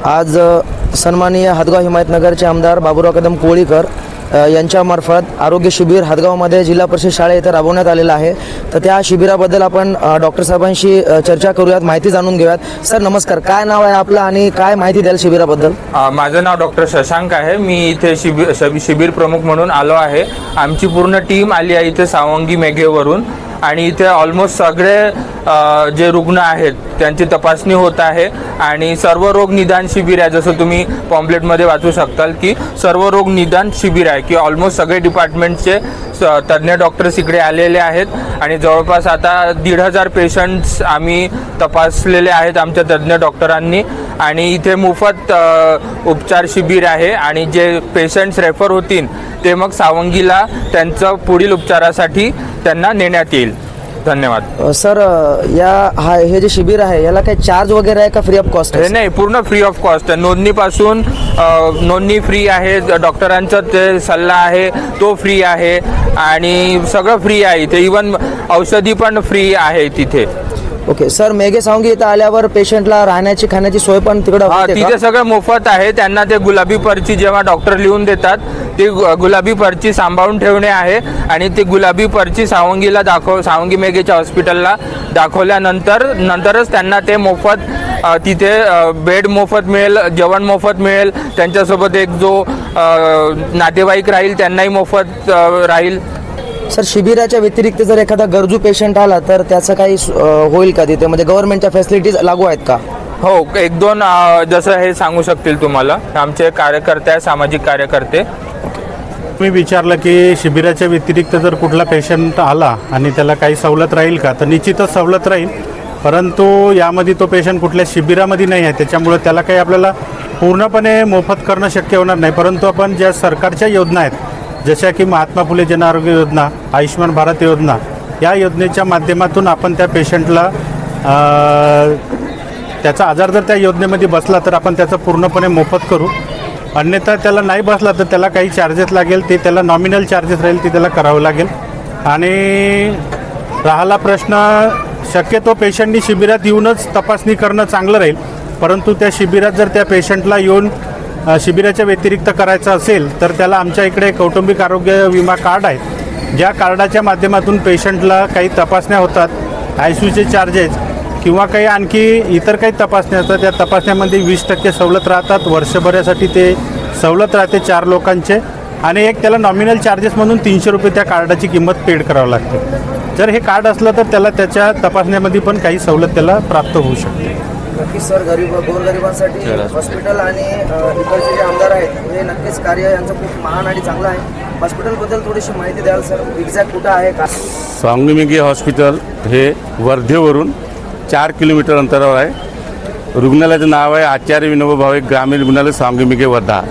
आज सन्माननीय हदगाव हिमायतनगरचे आमदार बाबूराव कदम कोळीकर यांच्यामार्फत आरोग्य शिबिर हदगावमध्ये जिल्हा परिषद शाळा इथं राबवण्यात आलेलं आहे। तर त्या शिबिराबद्दल आपण डॉक्टर साहेबांशी चर्चा करूयात, माहिती जाणून घेऊयात। सर नमस्कार, काय नाव आहे आपलं आणि काय माहिती द्याल शिबिराबद्दल? माझं नाव डॉक्टर शशांक आहे। मी इथे शिबिर प्रमुख म्हणून आलो आहे। आमची पूर्ण टीम आली आहे इथे सावंगी मेघेवरून आणि इथे ऑलमोस्ट सगळे जे रुग्ण आहेत त्यांची तपासणी होत आहे आणि सर्व रोग निदान शिबिर आहे। जसं तुम्ही पॉम्पलेटमध्ये वाचू शकताल की सर्व रोग निदान शिबिर आहे की ऑलमोस्ट सगळे डिपार्टमेंटचे तज्ञ डॉक्टर्स इकडे आलेले आहेत आणि जवळपास आता 1,500 पेशंट्स आम्ही तपासलेले आहेत आमच्या तज्ञ डॉक्टरांनी आणि इथे मोफत उपचार शिबिर आहे आणि जे पेशंट्स रेफर होतील ते मग सावंगीला त्यांचं पुढील उपचारासाठी त्यांना नेण्यात येईल। धन्यवाद सर। हे जे शिबिर आहे याला काही चार्ज वगैरे आहे का, फ्री ऑफ कॉस्ट आहे? नाही, पूर्ण फ्री ऑफ कॉस्ट आहे। नोंदणीपासून नोंदणी फ्री आहे, डॉक्टरांचा ते सल्ला आहे तो फ्री आहे आणि सगळं फ्री आहे इथे, इवन औषधी पण फ्री आहे तिथे। ओके सर, मेघे सावंगी इथं आल्यावर पेशंटला राहण्याची खाण्याची सोय पण तिकडे तिथे सगळं मोफत आहे। त्यांना ते गुलाबी पर्ची जेव्हा डॉक्टर लिहून देतात ती गुलाबी पर्ची सांभाळून ठेवणे आहे आणि ती गुलाबी पर्ची सावंगीला सावंगी मेघेच्या हॉस्पिटलला दाखवल्यानंतरच त्यांना ते मोफत तिथे बेड मोफत मिळेल, जेवण मोफत मिळेल, त्यांच्यासोबत एक जो नातेवाईक राहील त्यांनाही मोफत राहील। सर शिबिराच्या व्यतिरिक्त जर एखादा गरजू पेशंट आला तर त्याचं काही होईल का तिथे, म्हणजे गव्हर्नमेंटच्या फॅसिलिटीज लागू आहेत का? हो, 1-2 जसं हे सांगू शकतील तुम्हाला आमचे कार्यकर्ते आहे, सामाजिक कार्यकर्ते। मी विचारलं की शिबिराच्या व्यतिरिक्त जर कुठला पेशंट आला आणि त्याला काही सवलत राहील का, तर निश्चितच सवलत राहील, परंतु यामध्ये तो पेशंट कुठल्या शिबिरामध्ये नाही आहे त्याच्यामुळे त्याला काही आपल्याला पूर्णपणे मोफत करणं शक्य होणार नाही। परंतु आपण ज्या सरकारच्या योजना आहेत जशा की महात्मा फुले जन आरोग्य योजना, आयुष्यमान भारत योजना, या योजनेच्या माध्यमातून आपण त्या पेशंटला त्याचा आजार जर त्या योजनेमध्ये बसला तर आपण त्याचं पूर्णपणे मोफत करू, अन्यथा त्याला नाही बसला तर त्याला काही चार्जेस लागेल, ते त्याला नॉमिनल चार्जेस राहील ते त्याला करावं लागेल। आणि राहिला प्रश्न, शक्यतो पेशंटनी शिबिरात येऊनच तपासणी करणं चांगलं राहील, परंतु त्या शिबिरात जर त्या पेशंटला येऊन शिबिराच्या व्यतिरिक्त करायचं असेल तर त्याला आमच्या इकडे कौटुंबिक आरोग्य विमा कार्ड आहे, ज्या कार्डाच्या माध्यमातून पेशंटला काही तपासण्या होतात, ICUचे चार्जेस किंवा काही आणखी इतर काही तपासण्या असतात, त्या तपासण्यामध्ये 20% सवलत राहतात। वर्षभरासाठी ते सवलत राहते 4 लोकांचे आणि एक त्याला नॉमिनल चार्जेस म्हणून 300 रुपये त्या कार्डाची किंमत पेड करावं लागते। जर हे कार्ड असलं तर त्याला त्याच्या तपासण्यामध्ये पण काही सवलत त्याला प्राप्त होऊ शकते। नक्कीच सर, गोरगरिबांसाठी हॉस्पिटल आणि इकडचे जे आमदार आहेत हे नक्कीच कार्य यांचं खूप महान आणि चांगलं आहे। हॉस्पिटलबद्दल थोडीशी माहिती द्याल सर, एक्झॅक्ट कुठं आहे का? सावंगी मेघे हॉस्पिटल हे वर्धेवरून 4 किलोमीटर अंतरावर आहे। रुग्णालयाचं नाव आहे आचार्य विनोबा भावे ग्रामीण रुग्णालय सावंगी मेघे वर्धा।